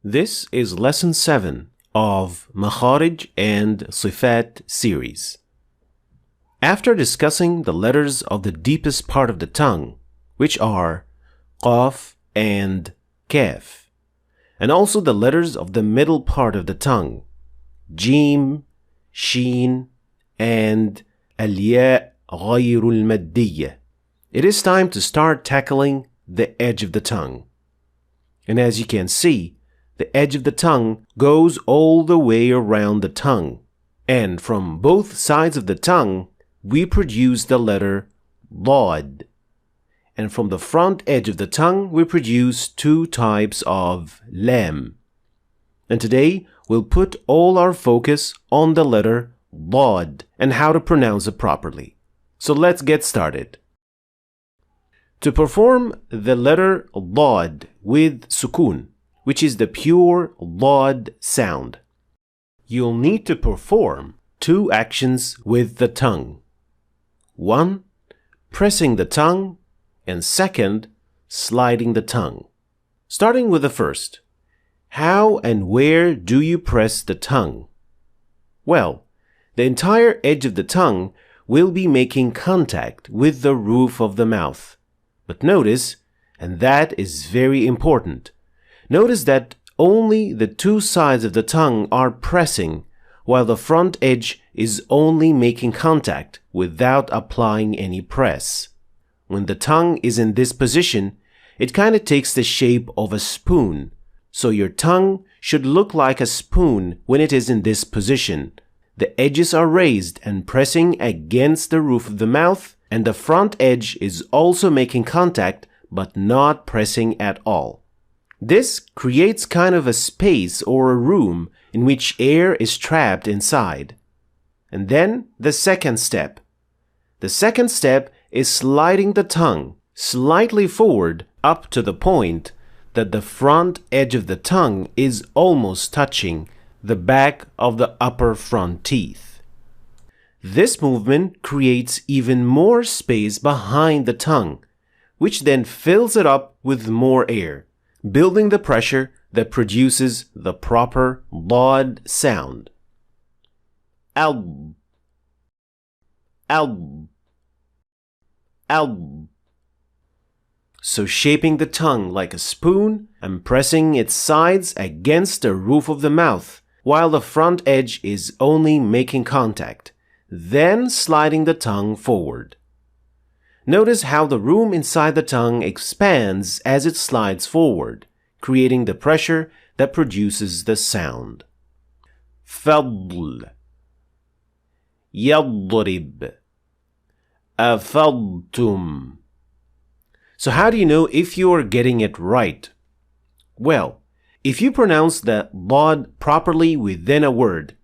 This is Lesson 7 of Makharij and Sifaat series. After discussing the letters of the deepest part of the tongue, which are Qaf and Kaf, and also the letters of the middle part of the tongue, Jim, Sheen, and Al-Ya Ghayrul Maddiyya, it is time to start tackling the edge of the tongue. And as you can see, the edge of the tongue goes all the way around the tongue, and from both sides of the tongue, we produce the letter Dad. And from the front edge of the tongue, we produce two types of Lam. And today, we'll put all our focus on the letter Dad and how to pronounce it properly. So let's get started. To perform the letter Dad with sukun, which is the pure Dad sound, you'll need to perform two actions with the tongue. One, pressing the tongue, and second, sliding the tongue. Starting with the first, how and where do you press the tongue? Well, the entire edge of the tongue will be making contact with the roof of the mouth. But notice, and that is very important, notice that only the two sides of the tongue are pressing, while the front edge is only making contact without applying any press. When the tongue is in this position, it kind of takes the shape of a spoon. So your tongue should look like a spoon when it is in this position. The edges are raised and pressing against the roof of the mouth, and the front edge is also making contact but not pressing at all. This creates kind of a space or a room in which air is trapped inside. And then the second step. The second step is sliding the tongue slightly forward up to the point that the front edge of the tongue is almost touching the back of the upper front teeth. This movement creates even more space behind the tongue, which then fills it up with more air, building the pressure that produces the proper Dad sound. Alb, alb, alb. So shaping the tongue like a spoon and pressing its sides against the roof of the mouth, while the front edge is only making contact, then sliding the tongue forward. Notice how the room inside the tongue expands as it slides forward, creating the pressure that produces the sound. Fadl, yadrib, afadtum. So how do you know if you are getting it right? Well, if you pronounce the Dad properly within a word,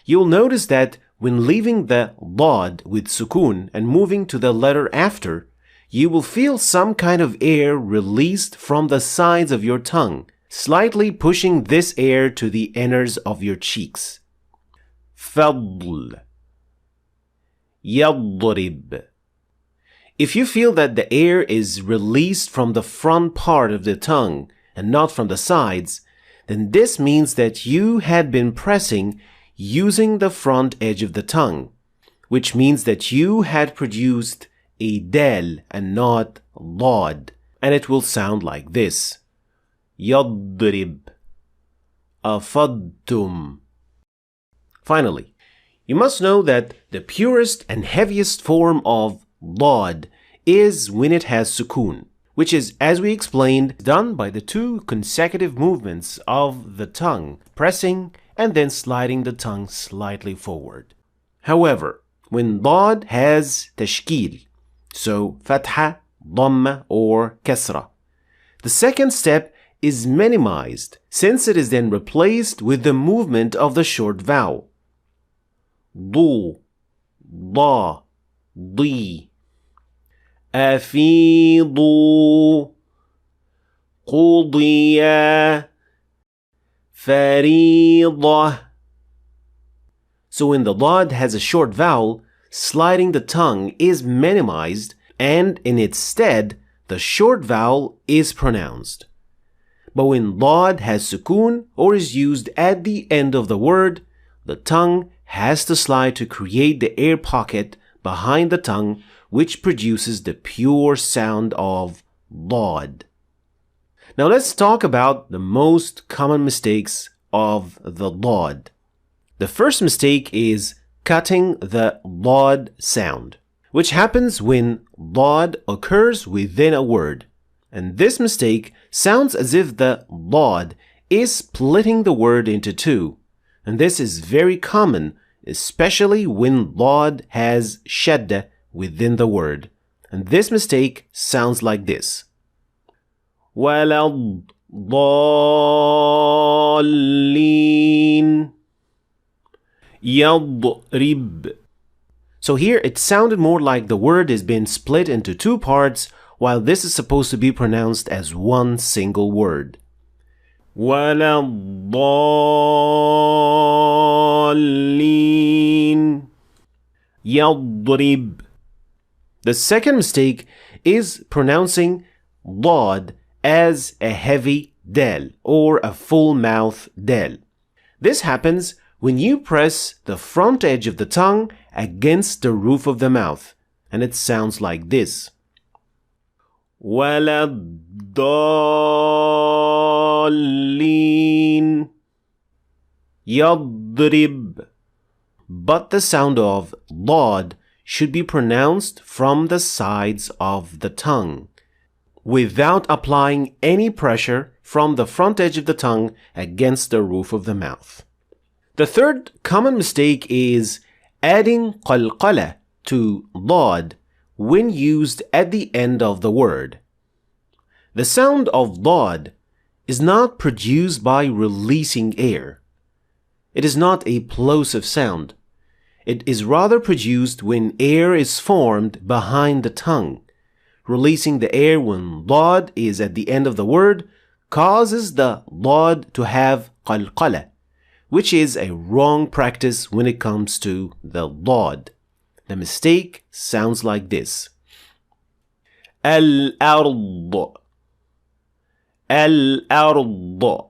you'll notice that when leaving the Dad with sukun and moving to the letter after, you will feel some kind of air released from the sides of your tongue, slightly pushing this air to the inners of your cheeks. Fadl, yadrib. If you feel that the air is released from the front part of the tongue and not from the sides, then this means that you had been pressing using the front edge of the tongue, which means that you had produced a dal and not Dad, and it will sound like this. Yadrib, afadtum. Finally, you must know that the purest and heaviest form of Dad is when it has sukun, which is, as we explained, done by the two consecutive movements of the tongue, pressing and then sliding the tongue slightly forward. However, when Dad has tashkil, so fatha, dhamma, or kasra, the second step is minimized since it is then replaced with the movement of the short vowel. Du, da, di. أفيضوا قضي فريضة. So when the Dad has a short vowel, sliding the tongue is minimized and in its stead, the short vowel is pronounced. But when lad has sukoon or is used at the end of the word, the tongue has to slide to create the air pocket behind the tongue, which produces the pure sound of lad. Now let's talk about the most common mistakes of the lad. The first mistake is cutting the lad sound, which happens when lad occurs within a word. And this mistake sounds as if the lad is splitting the word into two. And this is very common, especially when lad has shadda within the word. And this mistake sounds like this. وَلَا الضَّالِّينَ يَضْرِبْ. So here it sounded more like the word is being split into two parts, while this is supposed to be pronounced as one single word. وَلَا الضَّالِّينَ يَضْرِبْ. The second mistake is pronouncing lad as a heavy del or a full mouth del. This happens when you press the front edge of the tongue against the roof of the mouth, and it sounds like this. وَلَا الضَّالِّينَ يَضْرِبْ. But the sound of lad should be pronounced from the sides of the tongue, without applying any pressure from the front edge of the tongue against the roof of the mouth. The third common mistake is adding qalqala to lad when used at the end of the word. The sound of lad is not produced by releasing air. It is not a plosive sound. It is rather produced when air is formed behind the tongue. Releasing the air when lad is at the end of the word causes the lad to have qalqala, which is a wrong practice when it comes to the lad. The mistake sounds like this. Al-ard. Al-ard.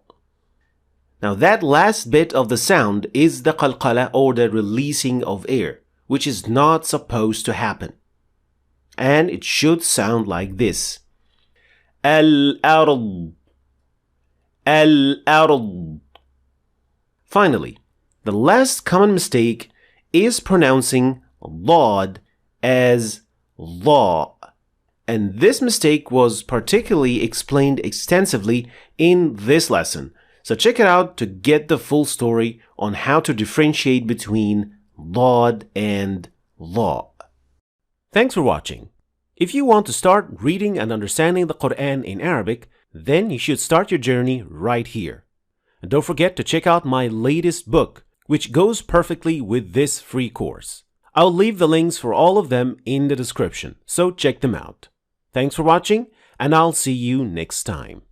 Now that last bit of the sound is the qalqala or the releasing of air, which is not supposed to happen. And it should sound like this. Al-ard. Al-ard. Finally, the last common mistake is pronouncing lad as law. And this mistake was particularly explained extensively in this lesson. So check it out to get the full story on how to differentiate between lad and law. Thanks for watching. If you want to start reading and understanding the Quran in Arabic, then you should start your journey right here. And don't forget to check out my latest book, which goes perfectly with this free course. I'll leave the links for all of them in the description, so check them out. Thanks for watching, and I'll see you next time.